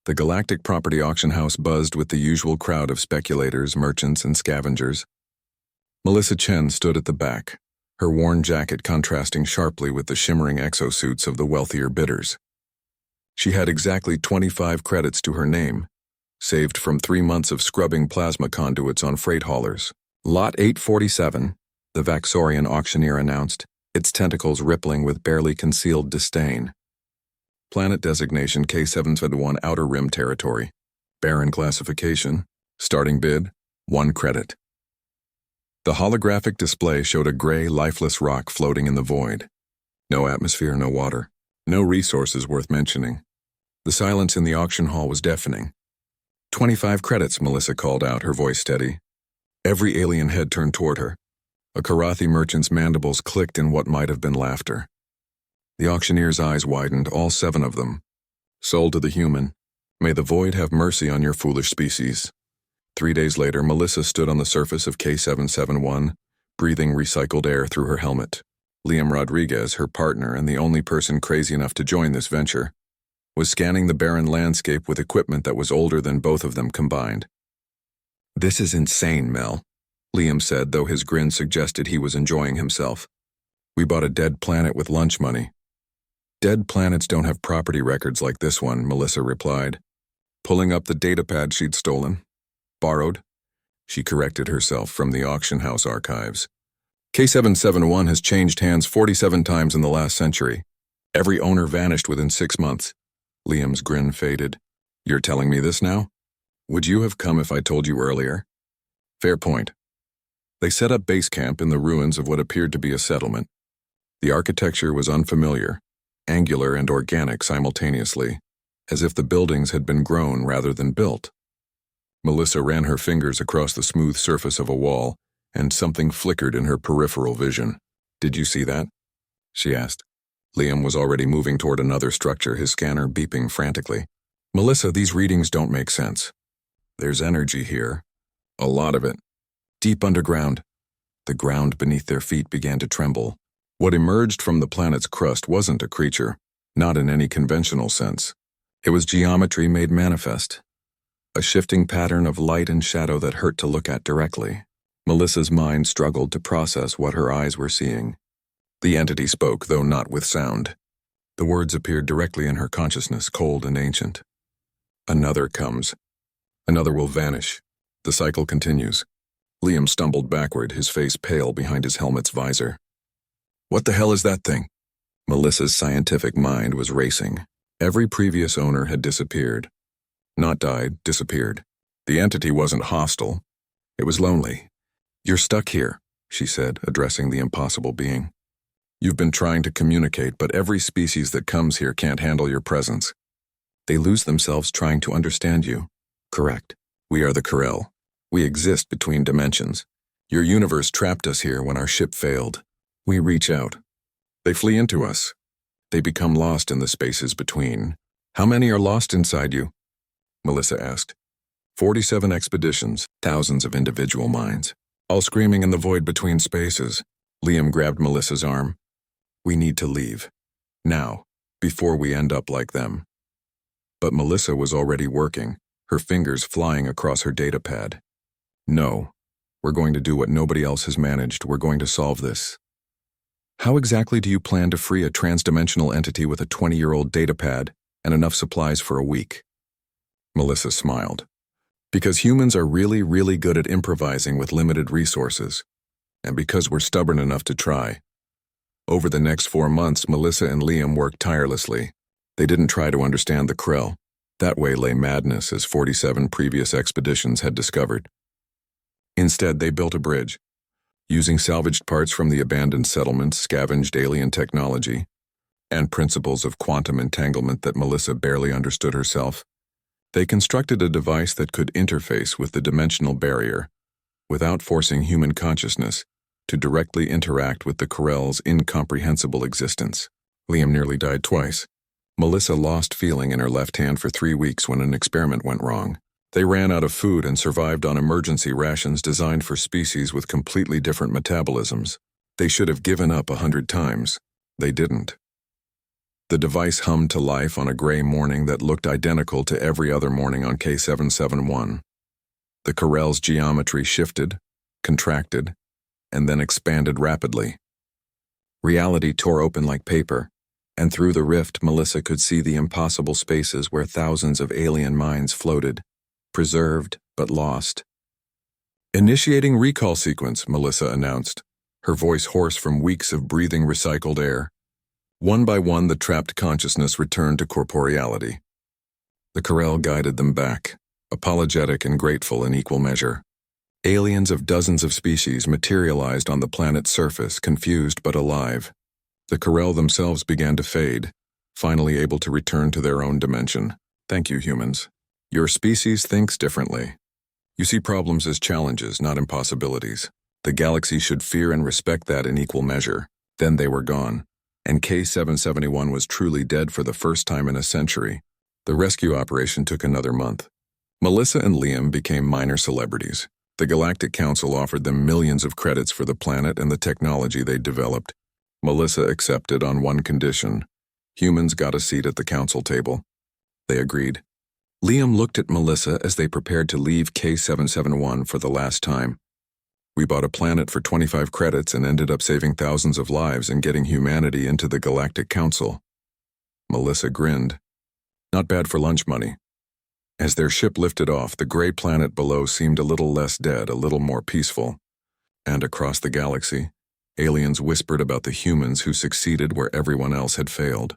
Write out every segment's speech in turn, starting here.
The galactic property auction house buzzed with the usual crowd of speculators, merchants, and scavengers. Melissa Chen stood at the back, her worn jacket contrasting sharply with the shimmering exosuits of the wealthier bidders. She had exactly 25 credits to her name, saved from 3 months of scrubbing plasma conduits on freight haulers. Lot 847, the Vaxorian auctioneer announced, its tentacles rippling with barely concealed disdain. Planet designation K771 Outer Rim Territory. Barren classification. Starting bid, 1 credit. The holographic display showed a gray, lifeless rock floating in the void. No atmosphere, no water. No resources worth mentioning. The silence in the auction hall was deafening. 25 credits, Melissa called out, her voice steady. Every alien head turned toward her. A Karathi merchant's mandibles clicked in what might have been laughter. The auctioneer's eyes widened, all 7 of them. Sold to the human. May the void have mercy on your foolish species. 3 days later, Melissa stood on the surface of K771, breathing recycled air through her helmet. Liam Rodriguez, her partner and the only person crazy enough to join this venture, was scanning the barren landscape with equipment that was older than both of them combined. "This is insane, Mel," Liam said, though his grin suggested he was enjoying himself. "We bought a dead planet with lunch money." "Dead planets don't have property records like this one," Melissa replied, pulling up the datapad she'd stolen. "Borrowed?" She corrected herself from the auction house archives. K771 has changed hands 47 times in the last century. Every owner vanished within 6 months. Liam's grin faded. "You're telling me this now? Would you have come if I told you earlier?" "Fair point." They set up base camp in the ruins of what appeared to be a settlement. The architecture was unfamiliar, angular and organic simultaneously, as if the buildings had been grown rather than built. Melissa ran her fingers across the smooth surface of a wall, and something flickered in her peripheral vision. "Did you see that?" she asked. Liam was already moving toward another structure, his scanner beeping frantically. "Melissa, these readings don't make sense. There's energy here. A lot of it. Deep underground." The ground beneath their feet began to tremble. What emerged from the planet's crust wasn't a creature, not in any conventional sense. It was geometry made manifest. A shifting pattern of light and shadow that hurt to look at directly. Melissa's mind struggled to process what her eyes were seeing. The entity spoke, though not with sound. The words appeared directly in her consciousness, cold and ancient. "Another comes. Another will vanish. The cycle continues." Liam stumbled backward, his face pale behind his helmet's visor. "What the hell is that thing?" Melissa's scientific mind was racing. Every previous owner had disappeared. Not died, disappeared. The entity wasn't hostile. It was lonely. "You're stuck here," she said, addressing the impossible being. "You've been trying to communicate, but every species that comes here can't handle your presence. They lose themselves trying to understand you." "Correct. We are the Corel. We exist between dimensions. Your universe trapped us here when our ship failed. We reach out. They flee into us. They become lost in the spaces between." "How many are lost inside you?" Melissa asked. 47 expeditions, thousands of individual minds, all screaming in the void between spaces. Liam grabbed Melissa's arm. "We need to leave. Now, before we end up like them." But Melissa was already working, her fingers flying across her datapad. "No. We're going to do what nobody else has managed. We're going to solve this." "How exactly do you plan to free a transdimensional entity with a 20-year-old datapad and enough supplies for a week?" Melissa smiled. "Because humans are really, really good at improvising with limited resources. And because we're stubborn enough to try." Over the next 4 months, Melissa and Liam worked tirelessly. They didn't try to understand the Krell. That way lay madness, as 47 previous expeditions had discovered. Instead, they built a bridge. Using salvaged parts from the abandoned settlements, scavenged alien technology, and principles of quantum entanglement that Melissa barely understood herself, they constructed a device that could interface with the dimensional barrier, without forcing human consciousness to directly interact with the Corel's incomprehensible existence. Liam nearly died twice. Melissa lost feeling in her left hand for 3 weeks when an experiment went wrong. They ran out of food and survived on emergency rations designed for species with completely different metabolisms. They should have given up 100 times. They didn't. The device hummed to life on a gray morning that looked identical to every other morning on K771. The Corel's geometry shifted, contracted, and then expanded rapidly. Reality tore open like paper, and through the rift Melissa could see the impossible spaces where thousands of alien minds floated, preserved but lost. "Initiating recall sequence," Melissa announced, her voice hoarse from weeks of breathing recycled air. One by one, the trapped consciousness returned to corporeality. The Corel guided them back, apologetic and grateful in equal measure. Aliens of dozens of species materialized on the planet's surface, confused but alive. The Corel themselves began to fade, finally able to return to their own dimension. "Thank you, humans. Your species thinks differently. You see problems as challenges, not impossibilities. The galaxy should fear and respect that in equal measure." Then they were gone, and K771 was truly dead for the first time in a century. The rescue operation took another month. Melissa and Liam became minor celebrities. The Galactic Council offered them millions of credits for the planet and the technology they'd developed. Melissa accepted on one condition: humans got a seat at the council table. They agreed. Liam looked at Melissa as they prepared to leave K771 for the last time. "We bought a planet for 25 credits and ended up saving thousands of lives and getting humanity into the Galactic Council." Melissa grinned. "Not bad for lunch money." As their ship lifted off, the gray planet below seemed a little less dead, a little more peaceful. And across the galaxy, aliens whispered about the humans who succeeded where everyone else had failed.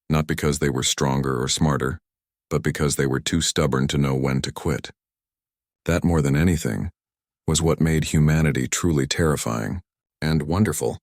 Not because they were stronger or smarter, but because they were too stubborn to know when to quit. That, more than anything, was what made humanity truly terrifying and wonderful.